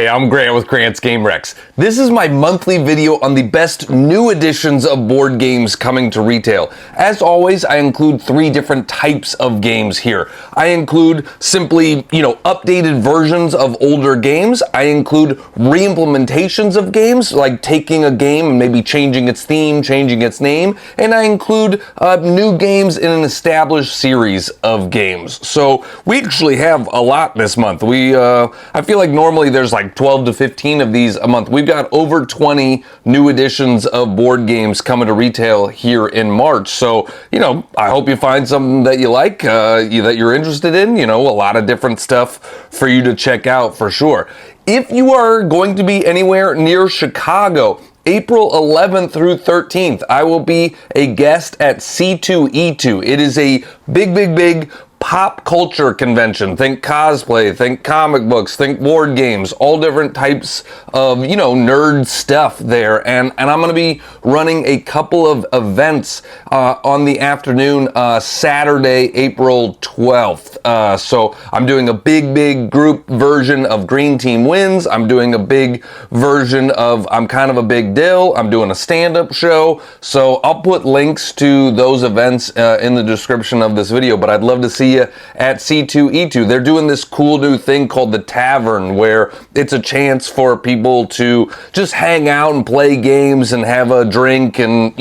Hey, I'm Grant with Grant's Game Rex. This is my monthly video on the best new editions of board games coming to retail. As always, I include 3 different types of games here. I include simply, updated versions of older games. I include re-implementations of games, like taking a game and maybe changing its theme, changing its name. And I include new games in an established series of games. So we actually have a lot this month. I feel like normally there's like 12 to 15 of these a month. We've got over 20 new editions of board games coming to retail here in March. So, I hope you find something that you like, that you're interested in, a lot of different stuff for you to check out for sure. If you are going to be anywhere near Chicago, April 11th through 13th, I will be a guest at C2E2. It is a big pop culture convention. Think cosplay, think comic books, think board games, all different types of, nerd stuff there. And I'm going to be running a couple of events on the afternoon, Saturday, April 12th. So I'm doing a big group version of Green Team Wins. I'm doing a big version of I'm Kind of a Big Dill. I'm doing a stand-up show. So I'll put links to those events in the description of this video, but I'd love to see you at C2E2. They're doing this cool new thing called the Tavern, where it's a chance for people to just hang out and play games and have a drink and,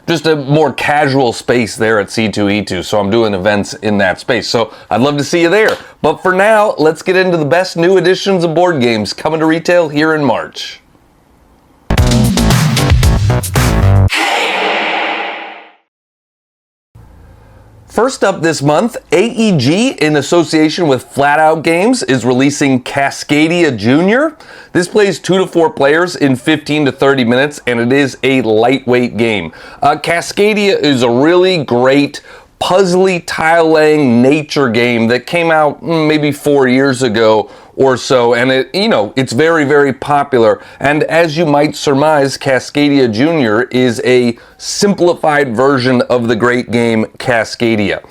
just a more casual space there at C2E2. So I'm doing events in that space. So I'd love to see you there. But for now, let's get into the best new editions of board games coming to retail here in March. First up this month, AEG, in association with Flat Out Games, is releasing Cascadia Junior. This plays 2 to 4 players in 15 to 30 minutes, and it is a lightweight game. Cascadia is a really great puzzly tile-laying nature game that came out maybe 4 years ago or so, and it's very popular. And as you might surmise, Cascadia Junior is a simplified version of the great game Cascadia.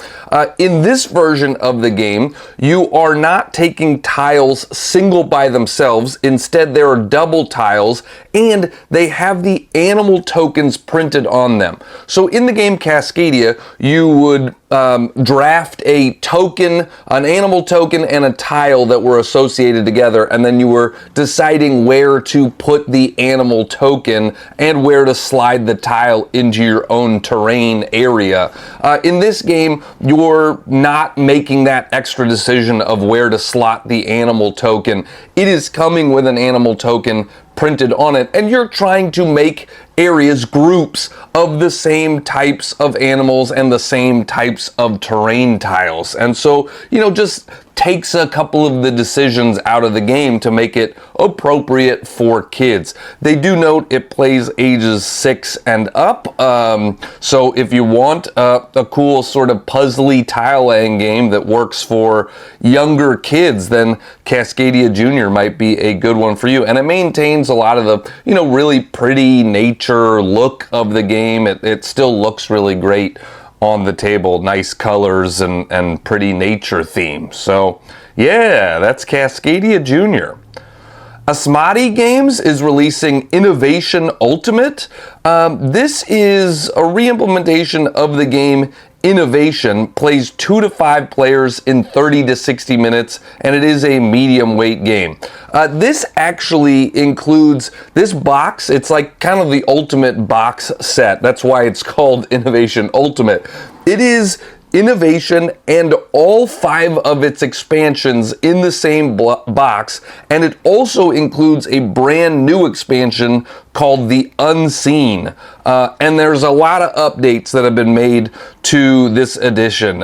In this version of the game, you are not taking tiles single by themselves. Instead, there are double tiles, and they have the animal tokens printed on them. So in the game Cascadia, you would draft a token, an animal token, and a tile that were associated together, and then you were deciding where to put the animal token and where to slide the tile into your own terrain area. In this game, you're not making that extra decision of where to slot the animal token. It is coming with an animal token printed on it, and you're trying to make areas, groups of the same types of animals and the same types of terrain tiles. And so, just takes a couple of the decisions out of the game to make it appropriate for kids. They do note it plays ages 6 and up. So if you want a cool sort of puzzly tile laying game that works for younger kids, then Cascadia Junior might be a good one for you. And it maintains a lot of the, really pretty nature look of the game. It still looks really great on the table, nice colors and pretty nature theme. So yeah, that's Cascadia Junior. Asmati Games is releasing Innovation Ultimate. This is a re-implementation of the game Innovation, plays 2 to 5 players in 30 to 60 minutes, and it is a medium weight game. This actually includes this box. It's like kind of the ultimate box set. That's why it's called Innovation Ultimate. It is Innovation and all 5 of its expansions in the same box, and it also includes a brand new expansion called The Unseen. And there's a lot of updates that have been made to this edition.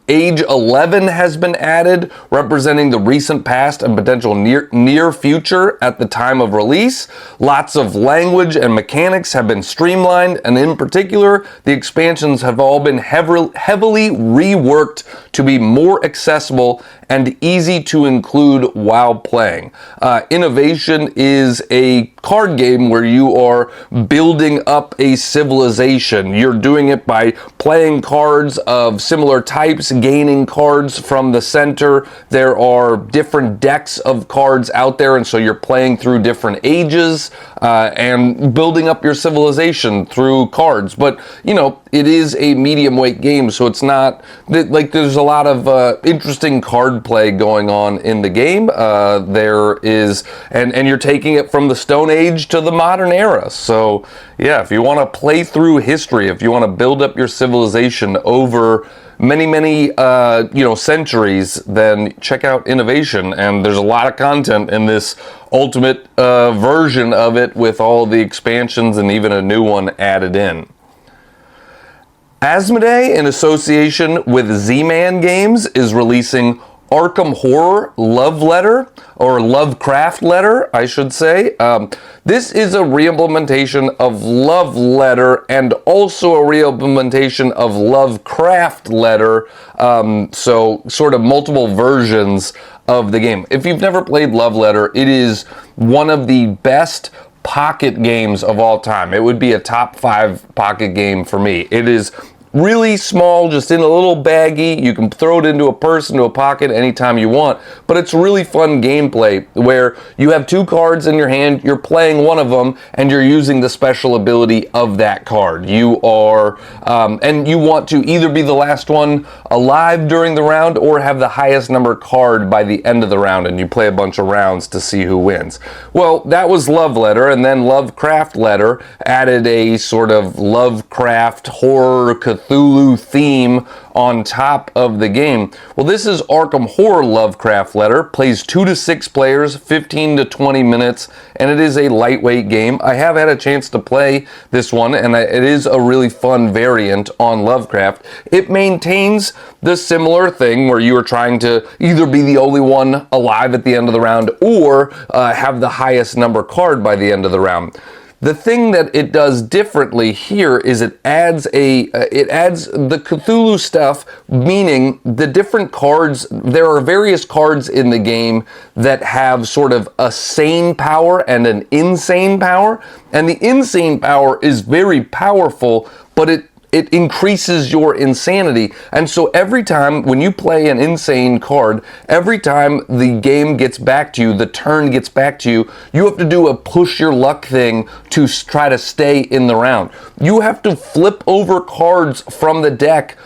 Age 11 has been added, representing the recent past and potential near future at the time of release. Lots of language and mechanics have been streamlined, and in particular, the expansions have all been heavily reworked to be more accessible and easy to include while playing. Innovation is a card game where you are building up a civilization. You're doing it by playing cards of similar types, gaining cards from the center. There are different decks of cards out there, and so you're playing through different ages and building up your civilization through cards. But, you know, it is a medium weight game, so it's not like there's a lot of interesting card play going on in the game. There is, and you're taking it from the Stone Age to the modern era. So yeah, if you want to play through history, if you want to build up your civilization over many centuries, then check out Innovation. And there's a lot of content in this ultimate version of it, with all the expansions and even a new one added in. Asmodee, in association with Z-Man Games, is releasing Arkham Horror Love Letter, or Lovecraft Letter, I should say. This is a reimplementation of Love Letter and also a reimplementation of Lovecraft Letter, so sort of multiple versions of the game. If you've never played Love Letter, it is one of the best pocket games of all time. It would be a top 5 pocket game for me. It is really small, just in a little baggie. You can throw it into a purse, into a pocket anytime you want, but it's really fun gameplay where you have 2 cards in your hand, you're playing one of them, and you're using the special ability of that card. You are, and you want to either be the last one alive during the round or have the highest number card by the end of the round, and you play a bunch of rounds to see who wins. Well, that was Love Letter, and then Lovecraft Letter added a sort of Lovecraft horror Cthulhu theme on top of the game. Well, this is Arkham Horror Lovecraft Letter. Plays 2 to 6 players, 15 to 20 minutes, and it is a lightweight game. I have had a chance to play this one, and it is a really fun variant on Lovecraft. It maintains the similar thing where you are trying to either be the only one alive at the end of the round or have the highest number card by the end of the round. The thing that it does differently here is it adds the Cthulhu stuff, meaning the different cards. There are various cards in the game that have sort of a sane power and an insane power, and the insane power is very powerful, but it increases your insanity. And so every time when you play an insane card, every time the game gets back to you, the turn gets back to you, you have to do a push your luck thing to try to stay in the round. You have to flip over cards from the deck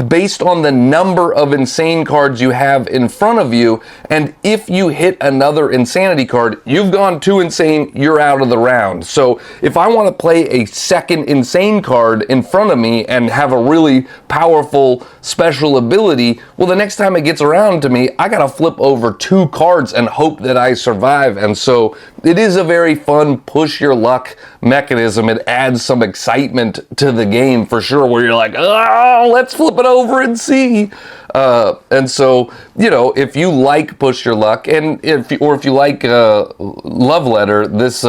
based on the number of insane cards you have in front of you, and if you hit another insanity card, you've gone too insane, you're out of the round. So if I want to play a second insane card in front of me and have a really powerful special ability, well, the next time it gets around to me, I gotta flip over 2 cards and hope that I survive. And so it is a very fun push your luck mechanism. It adds some excitement to the game for sure, where you're like, oh, let's flip it over and see. And so, you know, if you like push your luck, and if you like Love Letter, this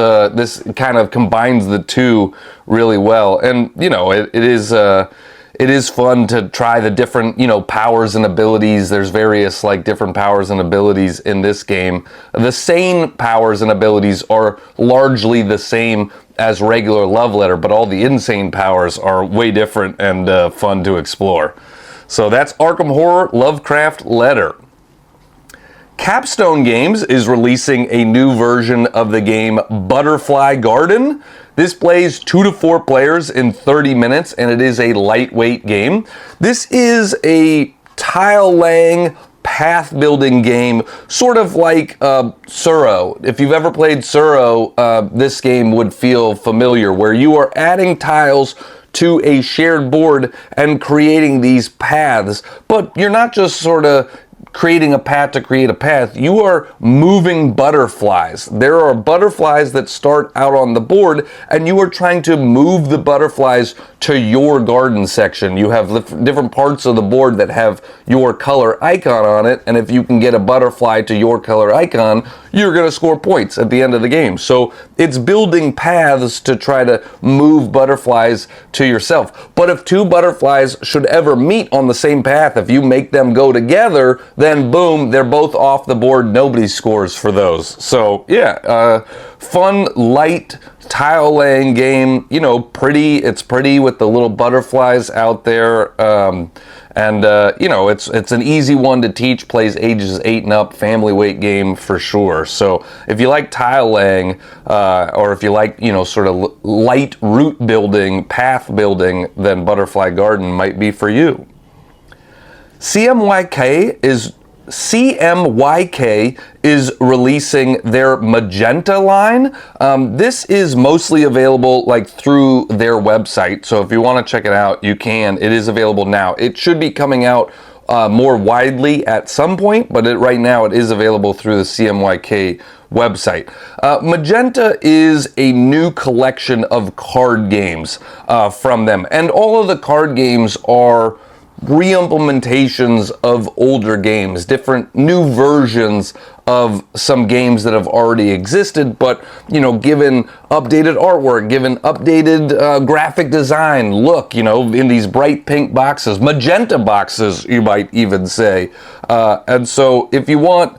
kind of combines the two really well. And you know, it is fun to try the different, you know, powers and abilities. There's various like different powers and abilities in this game. The sane powers and abilities are largely the same as regular Love Letter, but all the insane powers are way different and fun to explore. So that's Arkham Horror Lovecraft Letter. Capstone Games is releasing a new version of the game Butterfly Garden. This plays 2 to 4 players in 30 minutes, and it is a lightweight game. This is a tile-laying, path-building game, sort of like Tsuro. If you've ever played Tsuro, this game would feel familiar, where you are adding tiles to a shared board and creating these paths. But you're not just sort of creating a path to create a path. You are moving butterflies. There are butterflies that start out on the board, and you are trying to move the butterflies to your garden section. You have different parts of the board that have your color icon on it, and if you can get a butterfly to your color icon, you're going to score points at the end of the game. So it's building paths to try to move butterflies to yourself. But if 2 butterflies should ever meet on the same path, if you make them go together, then boom, they're both off the board. Nobody scores for those. So yeah, fun, light tile laying game, you know, it's pretty with the little butterflies out there. You know, it's an easy one to teach, plays ages 8 and up, family weight game for sure. So if you like tile laying, or if you like, you know, sort of light root building, path building, then Butterfly Garden might be for you. CMYK is releasing their Magenta line. This is mostly available like through their website, so if you want to check it out, you can. It is available now. It should be coming out more widely at some point, but right now it is available through the CMYK website. Magenta is a new collection of card games from them, and all of the card games are re-implementations of older games, different new versions of some games that have already existed, but, you know, given updated artwork, given updated graphic design, look, you know, in these bright pink boxes, magenta boxes, you might even say. And so if you want,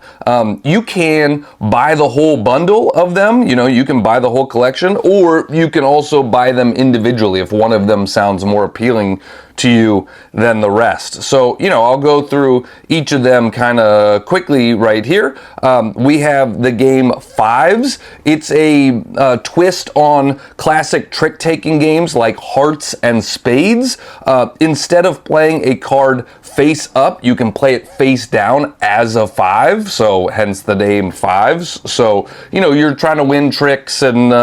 you can buy the whole bundle of them, you know, you can buy the whole collection, or you can also buy them individually if one of them sounds more appealing to you than the rest. So, you know, I'll go through each of them kind of quickly right here. We have the game Fives. It's a twist on classic trick-taking games like Hearts and Spades. Instead of playing a card face up, you can play it face down as a 5, so hence the name Fives. So, you know, you're trying to win tricks and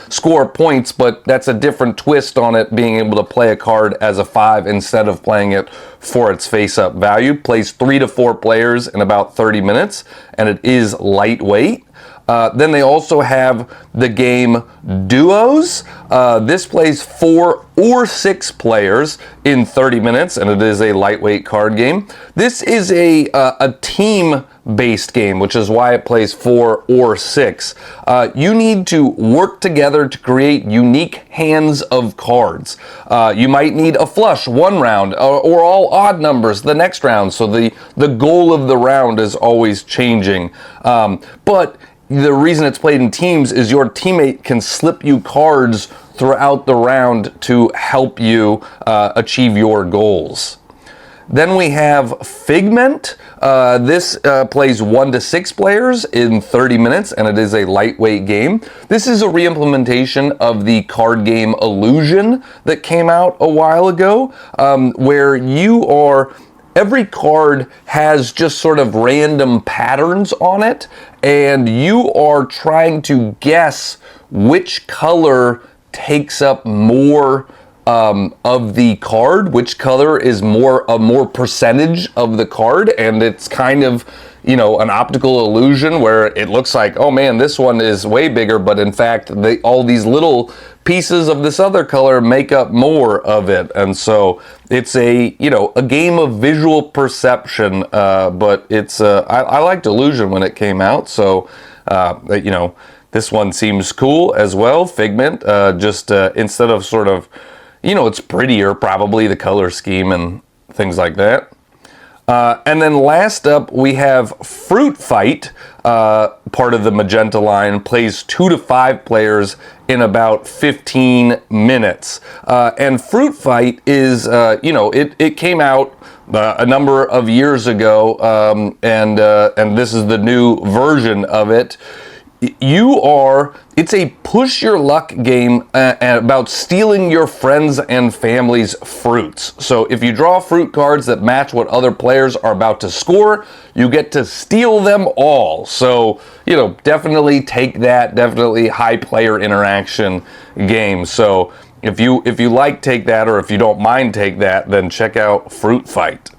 score points, but that's a different twist on it, being able to play a card as a 5 instead of playing it for its face-up value. Plays 3 to 4 players in about 30 minutes, and it is lightweight. Then they also have the game Duos. This plays 4 or 6 players in 30 minutes, and it is a lightweight card game. This is a team-based game, which is why it plays 4 or 6. You need to work together to create unique hands of cards. You might need a flush one round, or all odd numbers the next round, so the goal of the round is always changing. But the reason it's played in teams is your teammate can slip you cards throughout the round to help you achieve your goals. Then we have Figment. This plays 1 to 6 players in 30 minutes, and it is a lightweight game. This is a re-implementation of the card game Illusion that came out a while ago, where every card has just sort of random patterns on it, and you are trying to guess which color takes up more of the card, which color is a more percentage of the card, and it's kind of, you know, an optical illusion where it looks like, oh man, this one is way bigger, but in fact, all these little pieces of this other color make up more of it. And so it's a game of visual perception, but it's I liked Illusion when it came out, so you know, this one seems cool as well. Figment, instead of sort of, you know, it's prettier, probably, the color scheme and things like that. And then last up, we have Fruit Fight, part of the Magenta line, plays 2 to 5 players in about 15 minutes. And Fruit Fight is, you know, it came out a number of years ago, and this is the new version of it. It's a push your luck game about stealing your friends and family's fruits. So if you draw fruit cards that match what other players are about to score, you get to steal them all. So, you know, definitely take that, definitely high player interaction game. So if you like Take That, or if you don't mind Take That, then check out Fruit Fight.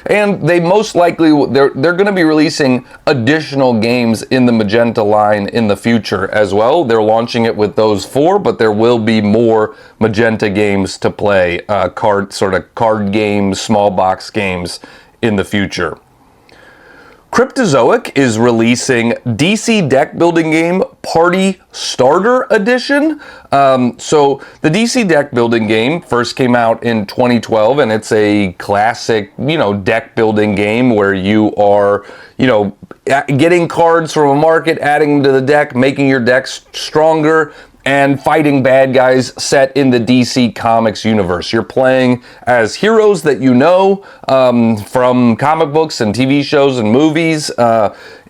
And they most likely, they're going to be releasing additional games in the Magenta line in the future as well. They're launching it with those 4, but there will be more Magenta games to play, card games, small box games in the future. Cryptozoic is releasing DC deck building game Party Starter Edition. So the DC deck building game first came out in 2012, and it's a classic, you know, deck building game where you are, you know, getting cards from a market, adding them to the deck, making your decks stronger, and fighting bad guys set in the DC Comics universe. You're playing as heroes that you know from comic books and TV shows and movies.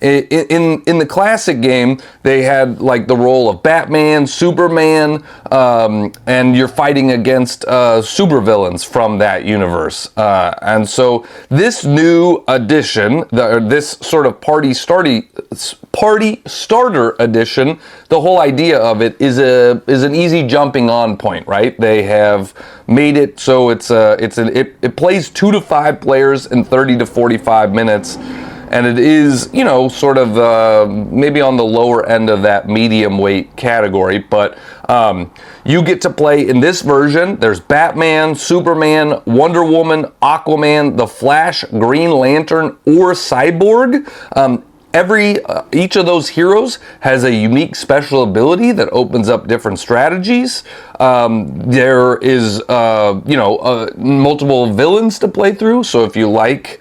In the classic game, they had like the role of Batman, Superman, and you're fighting against supervillains from that universe. And so this new edition, this sort of party starter edition, the whole idea of it is an easy jumping on point, right? They have made it so it plays 2 to 5 players in 30 to 45 minutes. And it is, you know, sort of maybe on the lower end of that medium weight category. But you get to play in this version. There's Batman, Superman, Wonder Woman, Aquaman, The Flash, Green Lantern, or Cyborg. Each of those heroes has a unique special ability that opens up different strategies. There is, multiple villains to play through. So if you like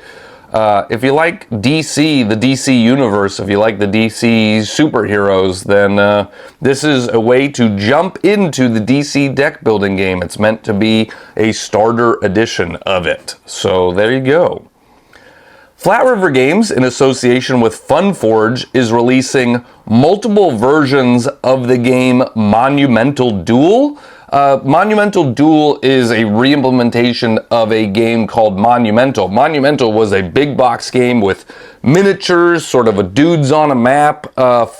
DC, the DC universe, if you like the DC superheroes, then this is a way to jump into the DC deck building game. It's meant to be a starter edition of it. So there you go. Flat River Games, in association with FunForge, is releasing multiple versions of the game Monumental Duel. Monumental Duel is a re-implementation of a game called Monumental. Monumental was a big box game with miniatures, sort of a dudes on a map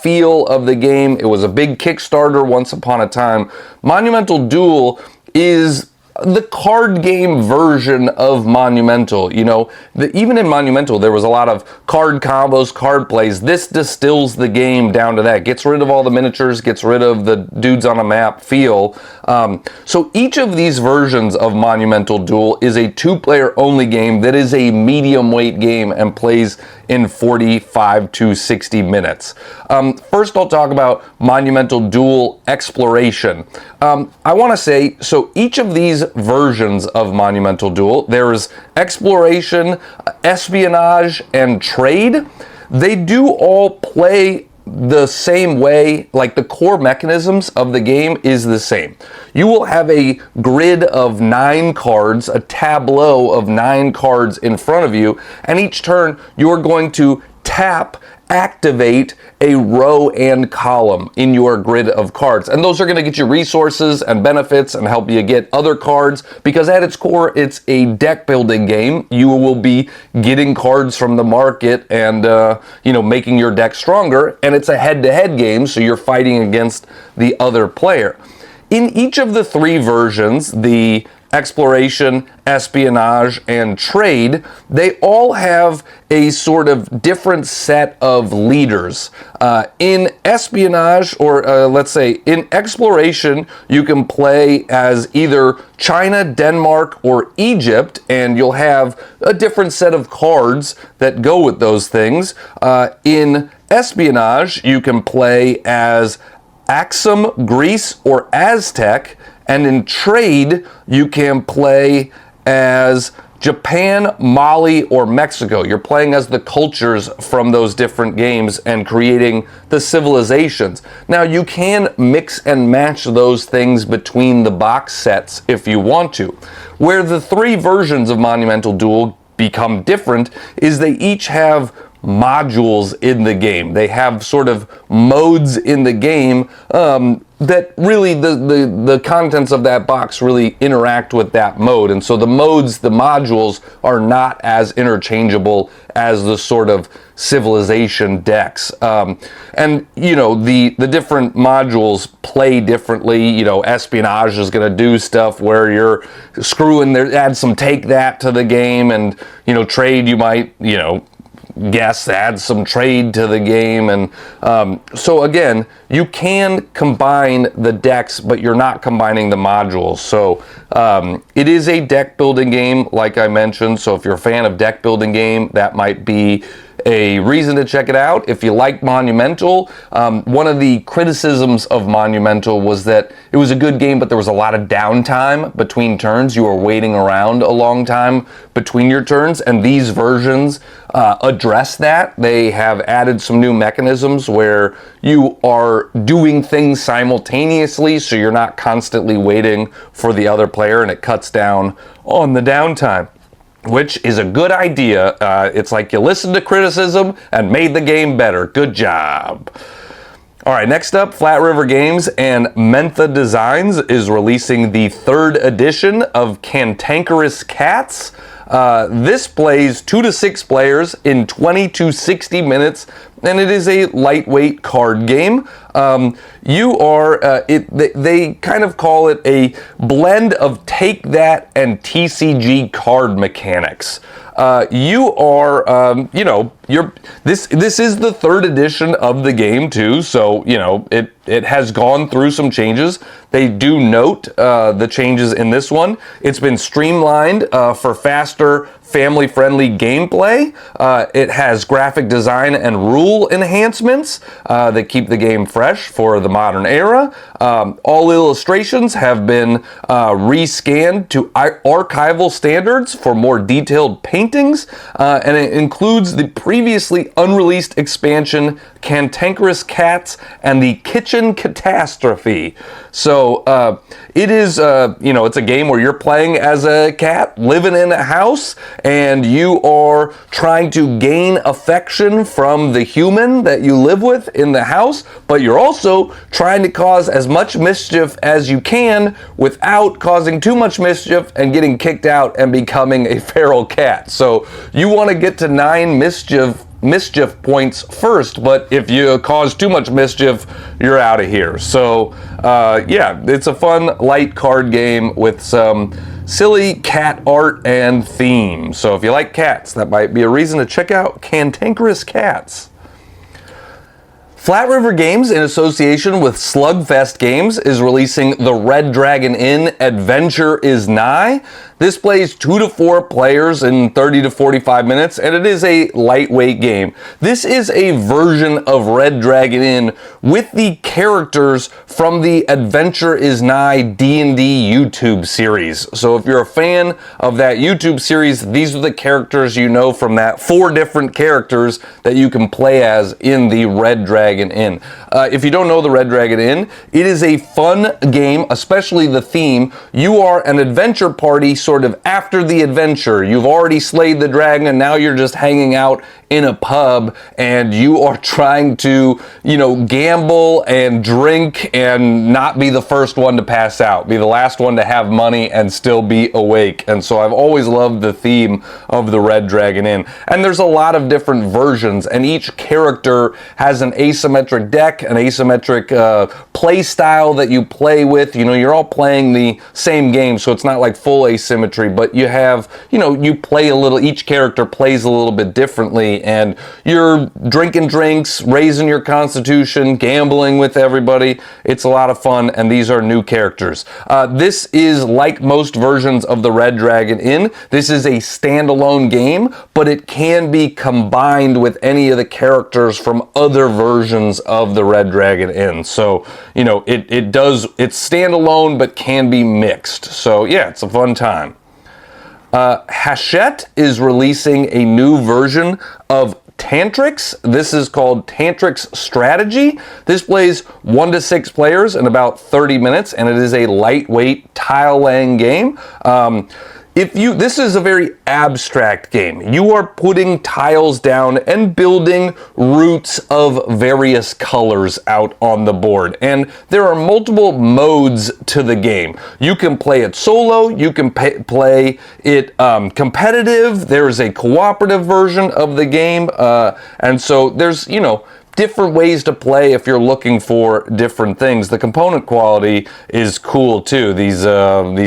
feel of the game. It was a big Kickstarter once upon a time. Monumental Duel is the card game version of Monumental. You know, even in Monumental, there was a lot of card combos, card plays. This distills the game down to that. Gets rid of all the miniatures, gets rid of the dudes on a map feel. So each of these versions of Monumental Duel is a 2-player only game that is a medium weight game and plays in 45 to 60 minutes. First, I'll talk about Monumental Duel Exploration. I want to say, so each of these versions of Monumental Duel, there's Exploration, Espionage, and Trade. They do all play the same way, like the core mechanisms of the game is the same. You will have a grid of 9 cards, a tableau of 9 cards in front of you, and each turn you're going to tap, activate a row and column in your grid of cards. And those are going to get you resources and benefits and help you get other cards, because at its core, it's a deck building game. You will be getting cards from the market and, making your deck stronger. And it's a head-to-head game, so you're fighting against the other player. In each of the 3 versions, the Exploration, Espionage, and Trade, they all have a sort of different set of leaders. In Espionage, or let's say in Exploration, you can play as either China, Denmark, or Egypt, and you'll have a different set of cards that go with those things. In Espionage, you can play as Axum, Greece, or Aztec. And in Trade, you can play as Japan, Mali, or Mexico. You're playing as the cultures from those different games and creating the civilizations. Now, you can mix and match those things between the box sets if you want to. Where the 3 versions of Monumental Duel become different is they each have modules in the game. They have sort of modes in the game that really the contents of that box really interact with that mode. And so the modes, the modules, are not as interchangeable as the sort of civilization decks. And, the different modules play differently. Espionage is going to do stuff where you're screwing there, add some take that to the game, and, Trade, you might, guess add some trade to the game. And so again, you can combine the decks, but you're not combining the modules. So it is a deck building game, like I mentioned. So if you're a fan of deck building game, that might be a reason to check it out. If you like Monumental, one of the criticisms of Monumental was that it was a good game, but there was a lot of downtime between turns. You were waiting around a long time between your turns, and these versions address that. They have added some new mechanisms where you are doing things simultaneously, so you're not constantly waiting for the other player, and it cuts down on the downtime, which is a good idea. It's like you listened to criticism and made the game better. Good job. All right, next up, Flat River Games and Mentha Designs is releasing the 3rd edition of Cantankerous Cats. This plays 2 to 6 players in 20 to 60 minutes, and it is a lightweight card game. They kind of call it a blend of Take That and TCG card mechanics. This is the 3rd edition of the game too, so it has gone through some changes. They do note the changes in this one. It's been streamlined for faster, family-friendly gameplay. It has graphic design and rule enhancements that keep the game fresh for the modern era. All illustrations have been rescanned to archival standards for more detailed paintings, and it includes the previously unreleased expansion Cantankerous Cats and the Kitchen Catastrophe. So it is, it's a game where you're playing as a cat living in a house, and you are trying to gain affection from the human that you live with in the house, but you're also trying to cause as much mischief as you can without causing too much mischief and getting kicked out and becoming a feral cat. So you want to get to 9 mischief points first, but if you cause too much mischief, you're out of here. So it's a fun light card game with some silly cat art and theme. So if you like cats, that might be a reason to check out Cantankerous Cats. Flat River Games, in association with Slugfest Games, is releasing the Red Dragon Inn Adventure is Nigh. This plays 2 to 4 players in 30 to 45 minutes, and it is a lightweight game. This is a version of Red Dragon Inn with the characters from the Adventure is Nigh D&D YouTube series. So if you're a fan of that YouTube series, these are the characters you know from that. 4 different characters that you can play as in the Red Dragon Inn. If you don't know the Red Dragon Inn, it is a fun game, especially the theme. You are an adventure party sort of after the adventure. You've already slayed the dragon and now you're just hanging out in a pub and you are trying to, gamble and drink and not be the first one to pass out, be the last one to have money and still be awake. And so I've always loved the theme of the Red Dragon Inn. And there's a lot of different versions, and each character has an asymmetric deck, an asymmetric play style that you play with. You're all playing the same game, so it's not like full asymmetry, but you have, you play a little, each character plays a little bit differently, and you're drinking drinks, raising your constitution, gambling with everybody. It's a lot of fun, and these are new characters. This is like most versions of the Red Dragon Inn. This is a standalone game, but it can be combined with any of the characters from other versions of the Red Dragon Inn. So, it's standalone, but can be mixed. So yeah, it's a fun time. Hachette is releasing a new version of Tantrix. This is called Tantrix Strategy. This plays 1 to 6 players in about 30 minutes, and it is a lightweight tile laying game. This is a very abstract game. You are putting tiles down and building routes of various colors out on the board. And there are multiple modes to the game. You can play it solo, you can play it competitive, there's a cooperative version of the game, and so there's, different ways to play if you're looking for different things. The component quality is cool too. These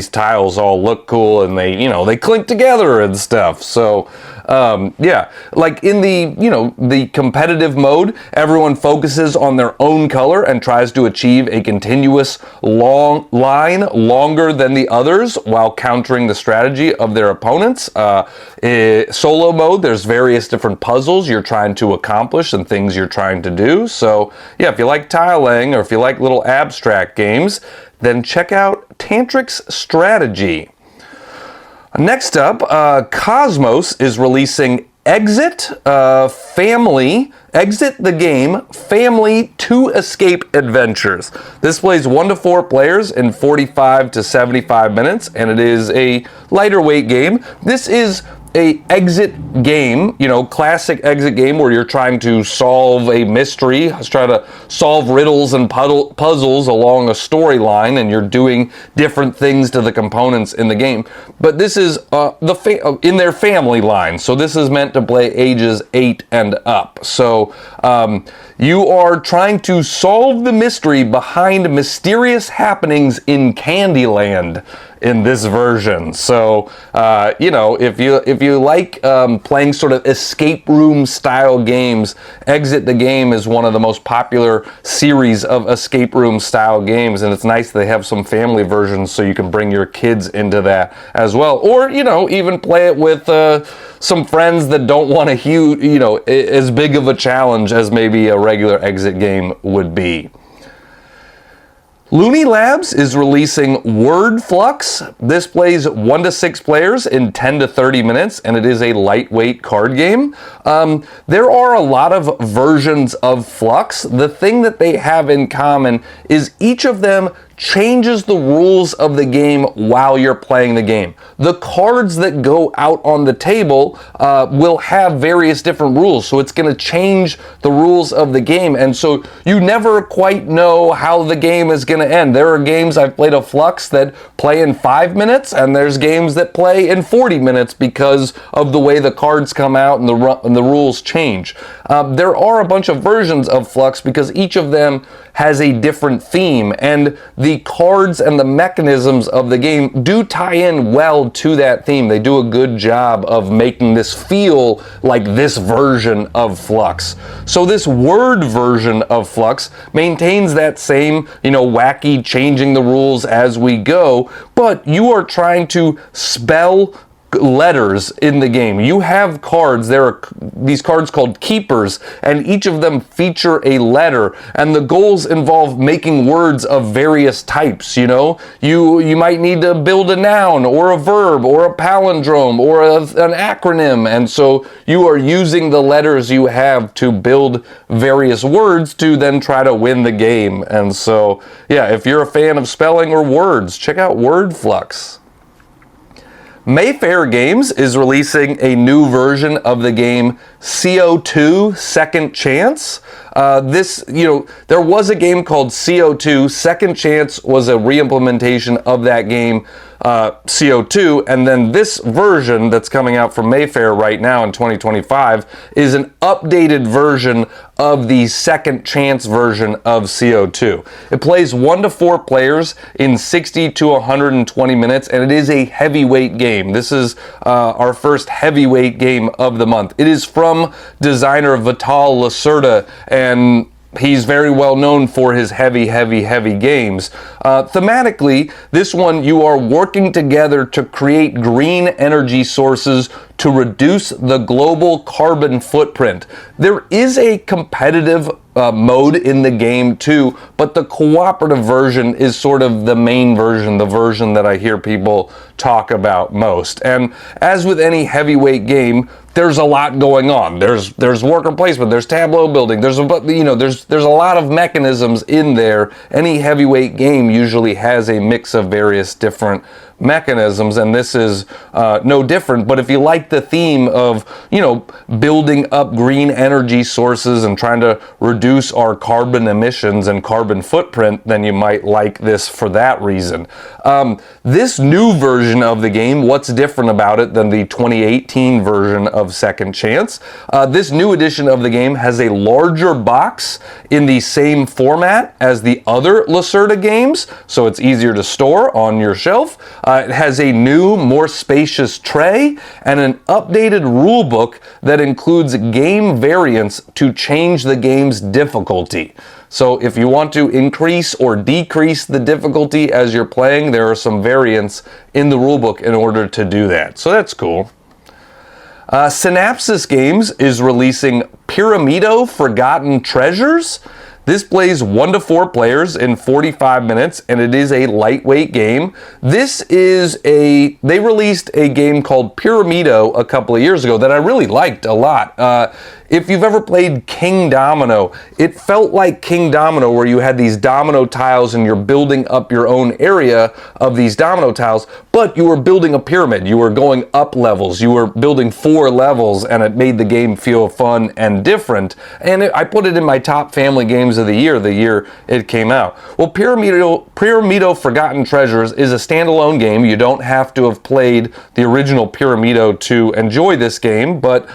tiles all look cool, and they clink together and stuff. So Yeah, like in the, the competitive mode, everyone focuses on their own color and tries to achieve a continuous long line longer than the others while countering the strategy of their opponents. Solo mode, there's various different puzzles you're trying to accomplish and things you're trying to do. So yeah, if you like tile laying or if you like little abstract games, then check out Tantrix Strategy. Next up, Cosmos is releasing Exit the Game Family 2 Escape Adventures. This plays 1 to 4 players in 45 to 75 minutes, and it is a lighter weight game. This is a exit game, classic exit game where you're trying to solve a mystery, try to solve riddles and puzzles along a storyline, and you're doing different things to the components in the game. But this is in their family line, so this is meant to play ages 8 and up. So you are trying to solve the mystery behind mysterious happenings in Candyland in this version. So, if you like playing sort of escape room style games, Exit the Game is one of the most popular series of escape room style games, and it's nice they have some family versions so you can bring your kids into that as well. Or, even play it with some friends that don't want a huge, as big of a challenge as maybe a regular Exit game would be. Looney Labs is releasing Word Fluxx. This plays 1 to 6 players in 10 to 30 minutes, and it is a lightweight card game. There are a lot of versions of Fluxx. The thing that they have in common is each of them changes the rules of the game while you're playing the game. The cards that go out on the table will have various different rules, so it's going to change the rules of the game, and so you never quite know how the game is going to end. There are games I've played of Fluxx that play in 5 minutes, and there's games that play in 40 minutes because of the way the cards come out and the rules change. There are a bunch of versions of Fluxx because each of them has a different theme, and the cards and the mechanisms of the game do tie in well to that theme. They do a good job of making this feel like this version of Fluxx. So this word version of Fluxx maintains that same, wacky changing the rules as we go, but you are trying to spell letters in the game. You have cards, there are these cards called keepers, and each of them feature a letter, and the goals involve making words of various types. You might need to build a noun or a verb or a palindrome or an acronym, and so you are using the letters you have to build various words to then try to win the game. And so yeah, if you're a fan of spelling or words, check out Word Fluxx. Mayfair Games is releasing a new version of the game CO2 Second Chance. There was a game called CO2. Second Chance was a re-implementation of that game, CO2, and then this version that's coming out from Mayfair right now in 2025 is an updated version of the Second Chance version of CO2. It plays 1 to 4 players in 60 to 120 minutes, and it is a heavyweight game. This is our first heavyweight game of the month. It is from designer Vital Lacerda, and he's very well known for his heavy games. Thematically, this one, you are working together to create green energy sources to reduce the global carbon footprint. There is a competitive mode in the game too, but the cooperative version is sort of the main version, the version that I hear people talk about most. And as with any heavyweight game, there's a lot going on. There's worker placement, there's tableau building, there's a lot of mechanisms in there. Any heavyweight game usually has a mix of various different mechanisms, and this is no different. But if you like the theme of building up green energy sources and trying to reduce our carbon emissions and carbon footprint, then you might like this for that reason. This new version of the game, what's different about it than the 2018 version of Second Chance? This new edition of the game has a larger box in the same format as the other Lacerda games, so it's easier to store on your shelf. It has a new, more spacious tray and an updated rulebook that includes game variants to change the game's difficulty. So if you want to increase or decrease the difficulty as you're playing, there are some variants in the rulebook in order to do that. So that's cool. Synapsis Games is releasing Pyramido Forgotten Treasures. This plays 1 to 4 players in 45 minutes, and it is a lightweight game. They released a game called Pyramido a couple of years ago that I really liked a lot. If you've ever played King Domino, it felt like King Domino, where you had these domino tiles and you're building up your own area of these domino tiles, but you were building a pyramid. You were going up levels. You were building 4 levels, and it made the game feel fun and different. And I put it in my top family games of the year it came out. Well, Pyramido Forgotten Treasures is a standalone game. You don't have to have played the original Pyramido to enjoy this game, but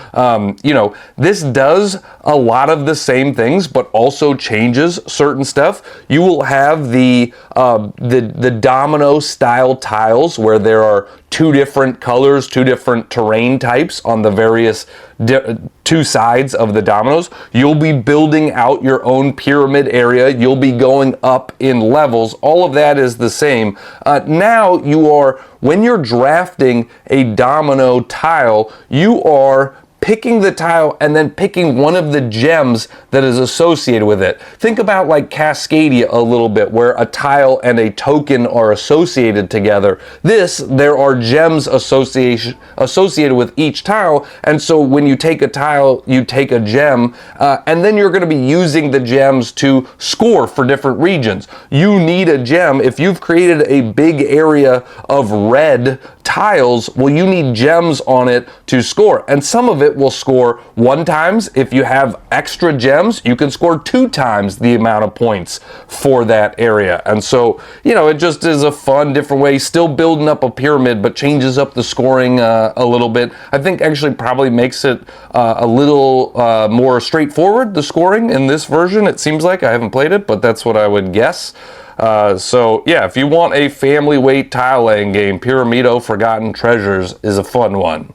this does a lot of the same things, but also changes certain stuff. You will have the domino style tiles where there are 2 different colors, 2 different terrain types on the various 2 sides of the dominoes. You'll be building out your own pyramid area. You'll be going up in levels. All of that is the same. Now when you're drafting a domino tile, you are picking the tile and then picking one of the gems that is associated with it. Think about like Cascadia a little bit, where a tile and a token are associated together. There are gems associated with each tile, and so when you take a tile, you take a gem, and then you're going to be using the gems to score for different regions. You need a gem. If you've created a big area of red tiles, well, you need gems on it to score, and some of it will score 1 times. If you have extra gems, you can score 2 times the amount of points for that area. And so, it just is a fun, different way, still building up a pyramid, but changes up the scoring a little bit. I think actually probably makes it a little more straightforward, the scoring in this version. It seems like. I haven't played it, but that's what I would guess. So yeah, if you want a family weight tile laying game, Pyramido Forgotten Treasures is a fun one.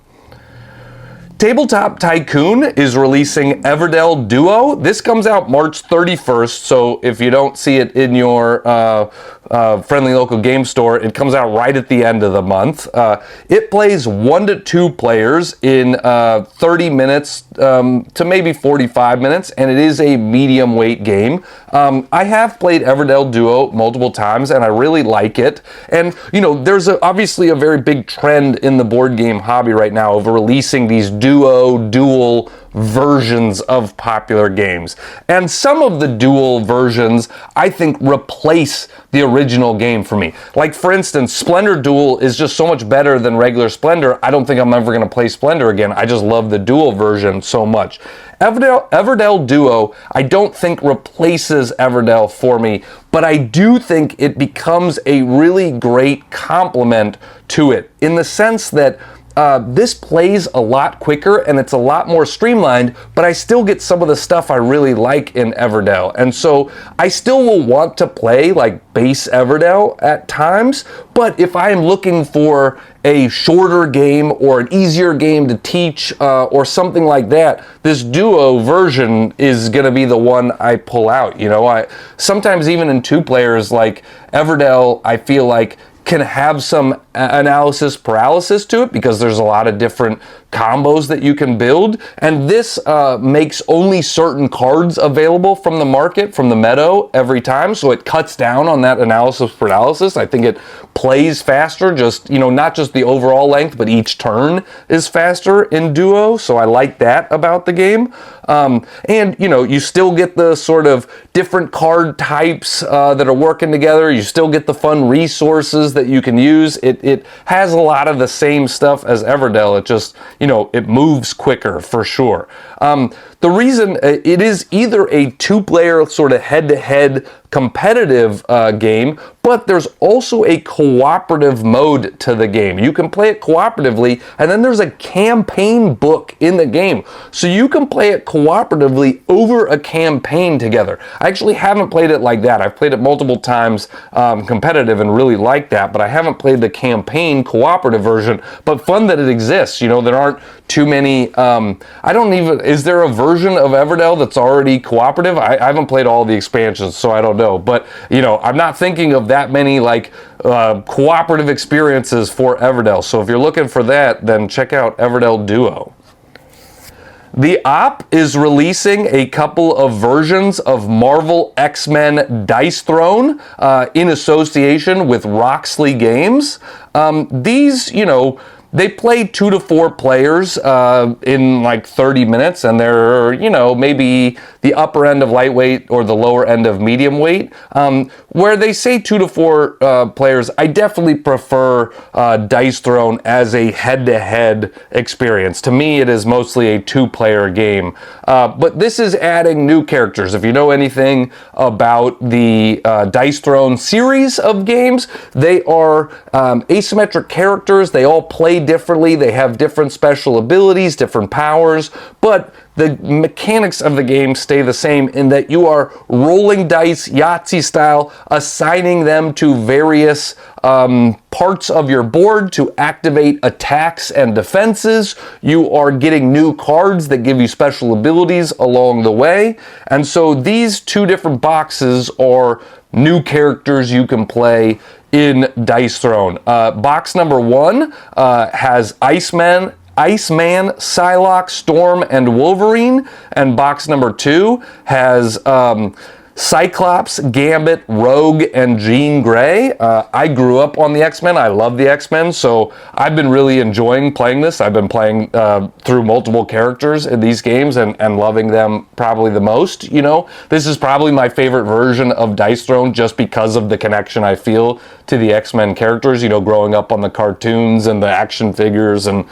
Tabletop Tycoon is releasing Everdell Duo. This comes out March 31st, so if you don't see it in your friendly local game store, it comes out right at the end of the month. It plays 1 to 2 players in 30 minutes to maybe 45 minutes, and it is a medium weight game. I have played Everdell Duo multiple times, and I really like it. And, there's obviously a very big trend in the board game hobby right now of releasing these dual versions of popular games. And some of the dual versions, I think, replace the original game for me. Like, for instance, Splendor Duel is just so much better than regular Splendor. I don't think I'm ever going to play Splendor again. I just love the dual version so much. Everdell Duo, I don't think replaces Everdell for me, but I do think it becomes a really great complement to it, in the sense that this plays a lot quicker and it's a lot more streamlined, but I still get some of the stuff I really like in Everdell. And so I still will want to play like base Everdell at times, but if I'm looking for a shorter game or an easier game to teach or something like that, this Duo version is going to be the one I pull out. I sometimes even in 2 players, like Everdell, I feel like can have some analysis paralysis to it because there's a lot of different combos that you can build, and this makes only certain cards available from the market, from the meadow every time, so it cuts down on that analysis paralysis. I think it plays faster, just not just the overall length, but each turn is faster in Duo, so I like that about the game. And you still get the sort of different card types that are working together. You still get the fun resources that you can use. It has a lot of the same stuff as Everdell. It just, it moves quicker for sure. The the reason it is either a two-player sort of head-to-head competitive game, but there's also a cooperative mode to the game. You can play it cooperatively, and then there's a campaign book in the game. So you can play it cooperatively over a campaign together. I actually haven't played it like that. I've played it multiple times competitive and really liked that, but I haven't played the campaign cooperative version, but fun that it exists. You know, there aren't too many, is there a version of Everdell that's already cooperative? I haven't played all the expansions, so I don't know. But, you know, I'm not thinking of that many, like, cooperative experiences for Everdell. So if you're looking for that, then check out Everdell Duo. The Op is releasing a couple of versions of Marvel X-Men Dice Throne in association with Roxley Games. These, you know, they play 2 to 4 players in like 30 minutes, and they're, you know, maybe the upper end of lightweight or the lower end of medium weight. Where they say 2 to 4 players, I definitely prefer Dice Throne as a head-to-head experience. To me, it is mostly a 2-player game. But this is adding new characters. If you know anything about the Dice Throne series of games, they are asymmetric characters. They all play differently. They have different special abilities, different powers, but the mechanics of the game stay the same in that you are rolling dice, Yahtzee style, assigning them to various parts of your board to activate attacks and defenses. You are getting new cards that give you special abilities along the way. And so these 2 different boxes are new characters you can play in Dice Throne. Box number 1 has Iceman, Psylocke, Storm, and Wolverine. And box number 2 has Cyclops, Gambit, Rogue, and Jean Grey. I grew up on the X-Men. I love the X-Men, so I've been really enjoying playing this. I've been playing through multiple characters in these games and loving them probably the most, you know. This is probably my favorite version of Dice Throne just because of the connection I feel to the X-Men characters, you know, growing up on the cartoons and the action figures and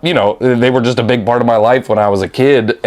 you know, they were just a big part of my life when I was a kid,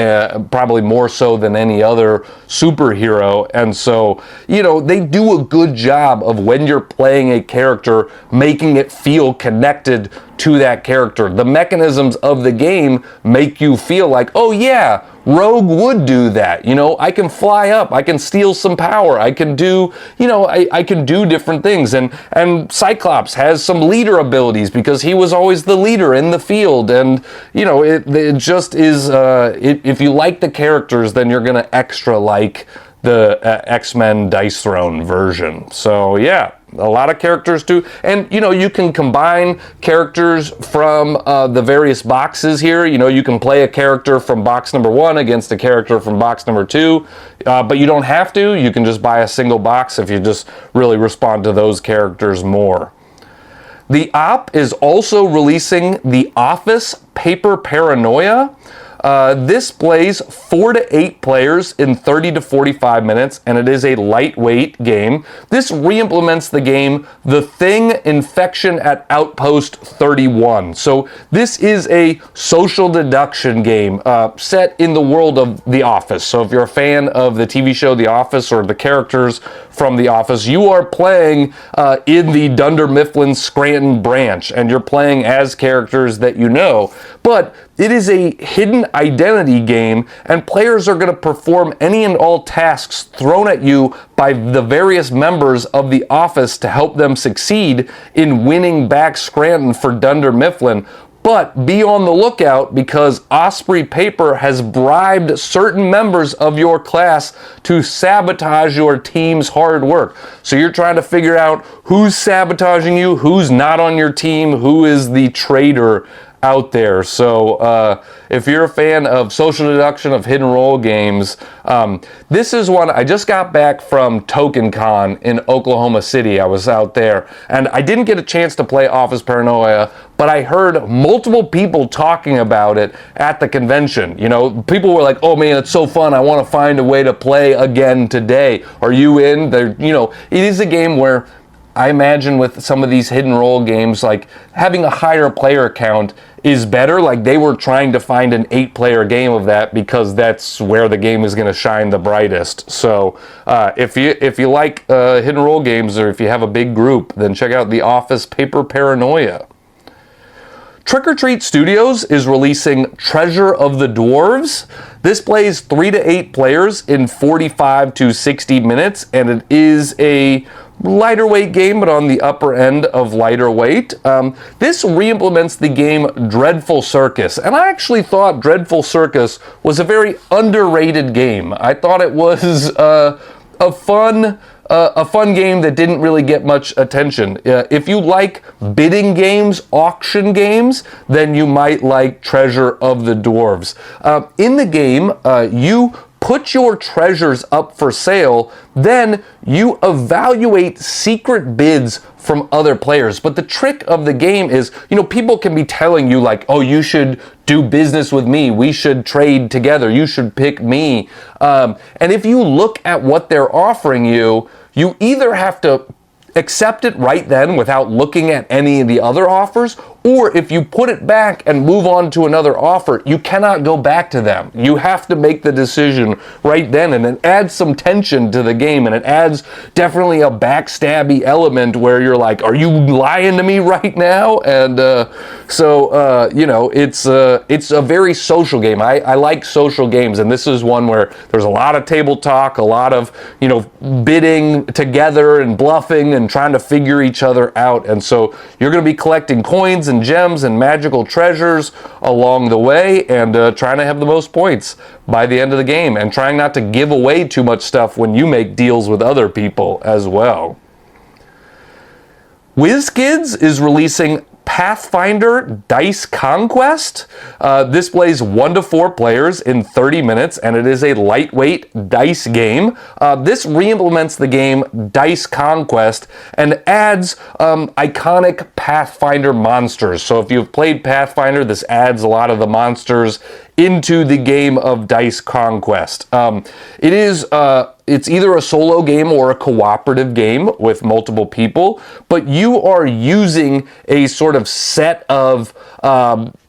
probably more so than any other superhero. And so, you know, they do a good job of when you're playing a character, making it feel connected to that character. The mechanisms of the game make you feel like, oh yeah, Rogue would do that. You know, I can fly up, I can steal some power, I can do, you know, I can do different things. And Cyclops has some leader abilities because he was always the leader in the field. And, you know, it just is, if you like the characters, then you're going to extra like the X-Men Dice Throne version. So yeah, a lot of characters too. And you know, you can combine characters from the various boxes here. You know, you can play a character from box number 1 against a character from box number 2, but you don't have to. You can just buy a single box if you just really respond to those characters more. The Op is also releasing The Office Paper Paranoia. This plays 4 to 8 players in 30 to 45 minutes, and it is a lightweight game. This re-implements the game The Thing Infection at Outpost 31. So this is a social deduction game set in the world of The Office. So if you're a fan of the TV show The Office or the characters from The Office, you are playing in the Dunder Mifflin Scranton branch, and you're playing as characters that you know. But it is a hidden identity game, and players are going to perform any and all tasks thrown at you by the various members of the office to help them succeed in winning back Scranton for Dunder Mifflin. But be on the lookout because Osprey Paper has bribed certain members of your class to sabotage your team's hard work. So you're trying to figure out who's sabotaging you, who's not on your team, who is the traitor out there. So if you're a fan of social deduction, of hidden role games, this is one. I just got back from Token Con in Oklahoma City. I was out there and I didn't get a chance to play Office Paranoia, but I heard multiple people talking about it at the convention. You know, people were like, oh man, it's so fun, I want to find a way to play again today. Are you in? You know, it is a game where I imagine with some of these hidden role games, like having a higher player count is better. Like they were trying to find an 8-player game of that because that's where the game is going to shine the brightest. So if you like hidden role games, or if you have a big group, then check out The Office Paper Paranoia. Trick or Treat Studios is releasing Treasure of the Dwarves. This plays 3 to 8 players in 45 to 60 minutes, and it is a lighter weight game, but on the upper end of lighter weight. This re-implements the game Dreadful Circus, and I actually thought Dreadful Circus was a very underrated game. I thought it was a fun game that didn't really get much attention. If you like bidding games, auction games, then you might like Treasure of the Dwarves. In the game, you put your treasures up for sale, then you evaluate secret bids from other players. But the trick of the game is, people can be telling you like, oh, you should do business with me, we should trade together, you should pick me. And if you look at what they're offering you, you either have to accept it right then without looking at any of the other offers, or if you put it back and move on to another offer, you cannot go back to them. You have to make the decision right then, and it adds some tension to the game, and it adds definitely a backstabby element where you're like, are you lying to me right now? And it's a very social game. I like social games, and this is one where there's a lot of table talk, a lot of, bidding together and bluffing and trying to figure each other out. And so you're going to be collecting coins and gems and magical treasures along the way, and trying to have the most points by the end of the game, and trying not to give away too much stuff when you make deals with other people as well. WizKids is releasing Pathfinder Dice Conquest. This plays 1 to 4 players in 30 minutes, and it is a lightweight dice game. This re-implements the game Dice Conquest and adds iconic Pathfinder monsters. So if you've played Pathfinder, this adds a lot of the monsters into the game of Dice Conquest. It's either a solo game or a cooperative game with multiple people, but you are using a sort of set of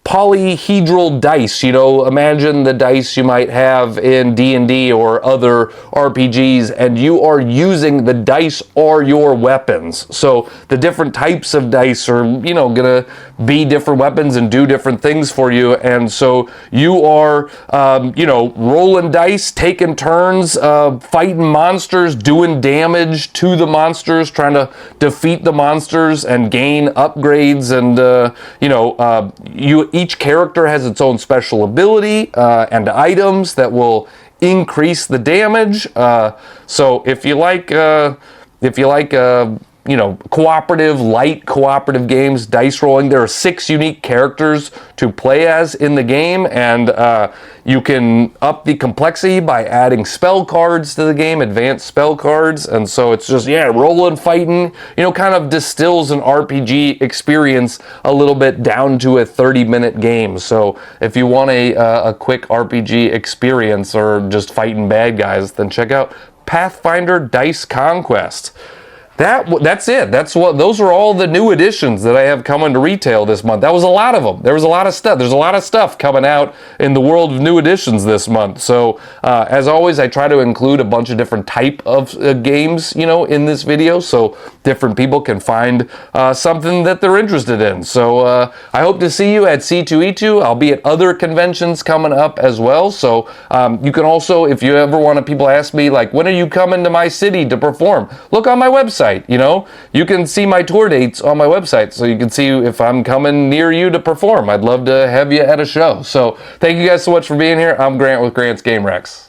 polyhedral dice. Imagine the dice you might have in D&D or other RPGs, and you are using the dice are your weapons. So the different types of dice are, gonna be different weapons and do different things for you. And so you are, rolling dice, taking turns, fighting monsters, doing damage to the monsters, trying to defeat the monsters and gain upgrades. And, each character has its own special ability and items that will increase the damage. So if you like light cooperative games, dice rolling, there are 6 unique characters to play as in the game, and you can up the complexity by adding spell cards to the game, advanced spell cards, and so it's just, rolling, fighting, kind of distills an RPG experience a little bit down to a 30-minute game. So if you want a quick RPG experience or just fighting bad guys, then check out Pathfinder Dice Conquest. That's it. Those are all the new additions that I have coming to retail this month. That was a lot of them. There was a lot of stuff. There's a lot of stuff coming out in the world of new additions this month. So as always, I try to include a bunch of different type of games, in this video, so different people can find something that they're interested in. So I hope to see you at C2E2. I'll be at other conventions coming up as well. So you can also, if you ever want to, people ask me like, when are you coming to my city to perform? Look on my website. You can see my tour dates on my website, so you can see if I'm coming near you to perform. I'd love to have you at a show. So thank you guys so much for being here. I'm Grant with Grant's Game Rex.